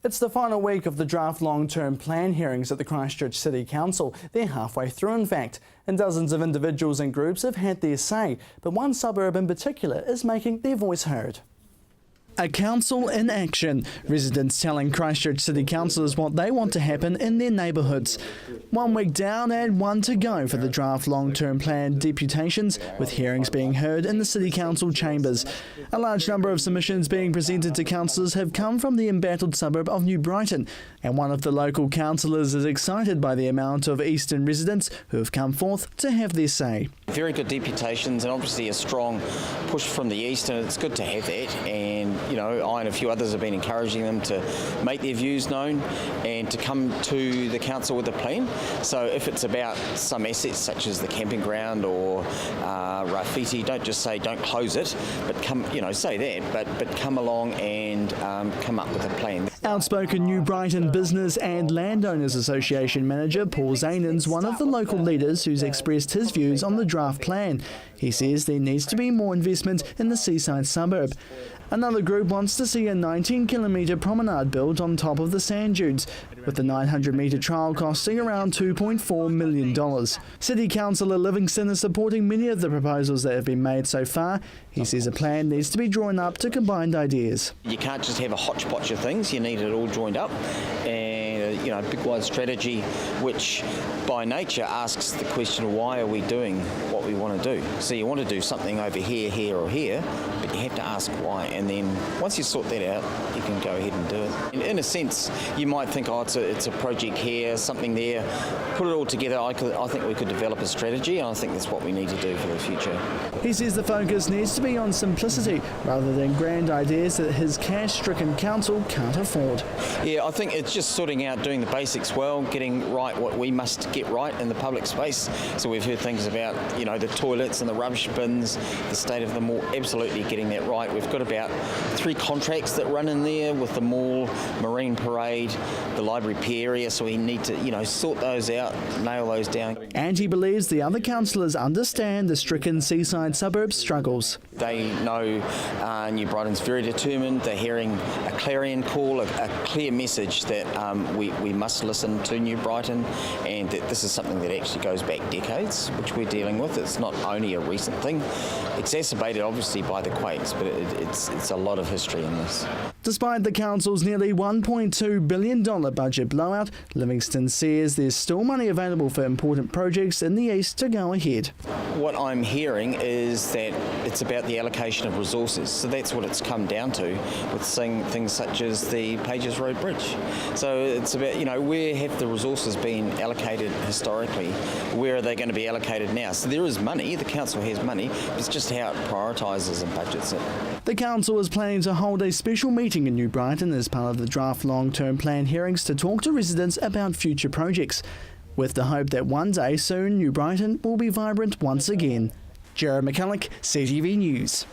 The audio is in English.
It's the final week of the draft long-term plan hearings at the Christchurch City Council. They're halfway through, in fact, and dozens of individuals and groups have had their say, but one suburb in particular is making their voice heard. A council in action. Residents telling Christchurch City councillors what they want to happen in their neighbourhoods. 1 week down and one to go for the draft long-term plan deputations, with hearings being heard in the City Council chambers. A large number of submissions being presented to councillors have come from the embattled suburb of New Brighton, and one of the local councillors is excited by the amount of eastern residents who have come forth to have their say. Very good deputations and obviously a strong push from the east, and it's good to have that. And I and a few others have been encouraging them to make their views known and to come to the council with a plan. So if it's about some assets such as the camping ground or Rafiti, don't just say don't close it, but come, say that, but come along and come up with a plan. Outspoken New Brighton Business and Landowners Association manager Paul Zanin's one of the local leaders who's expressed his views on the draft plan. He says there needs to be more investment in the seaside suburb. Another group wants to see a 19-kilometre promenade built on top of the sand dunes, with the 900-metre trial costing around $2.4 million. City Councillor Livingston is supporting many of the proposals that have been made so far. He says a plan needs to be drawn up to combined ideas. You can't just have a hodgepodge of things, you need it all joined up, and a big wide strategy which by nature asks the question, why are we doing what we want to do? So you want to do something over here, here or here, but you have to ask why, and then once you sort that out, you can go ahead and do it. In a sense, you might think, it's a project here, something there. Put it all together, I think we could develop a strategy, and I think that's what we need to do for the future. He says the focus needs to be on simplicity rather than grand ideas that his cash-stricken council can't afford. Yeah, I think it's just sorting out, doing the basics well, getting right what we must get right in the public space. So we've heard things about, the toilets and the rubbish bins, the state of the mall, absolutely getting that right. We've got about 3 contracts that run in there with the mall, Marine Parade, the library pier area, so we need to, sort those out, nail those down. And he believes the other councillors understand the stricken seaside suburbs' struggles. They know New Brighton's very determined. They're hearing a clarion call, a clear message that we must listen to New Brighton, and that this is something that actually goes back decades, which we're dealing with. It's not only a recent thing, exacerbated obviously by the quakes, but it's a lot of history in this. Despite the council's nearly $1.2 billion budget blowout, Livingston says there's still money available for important projects in the east to go ahead. What I'm hearing is that it's about the allocation of resources, so that's what it's come down to with seeing things such as the Pages Road Bridge. So it's about, where have the resources been allocated historically? Where are they going to be allocated now? So there is money, the council has money, but it's just how it prioritises and budgets it. The council is planning to hold a special meeting in New Brighton as part of the draft long-term plan hearings to talk to residents about future projects, with the hope that one day soon New Brighton will be vibrant once again. Jared McCulloch, CTV News.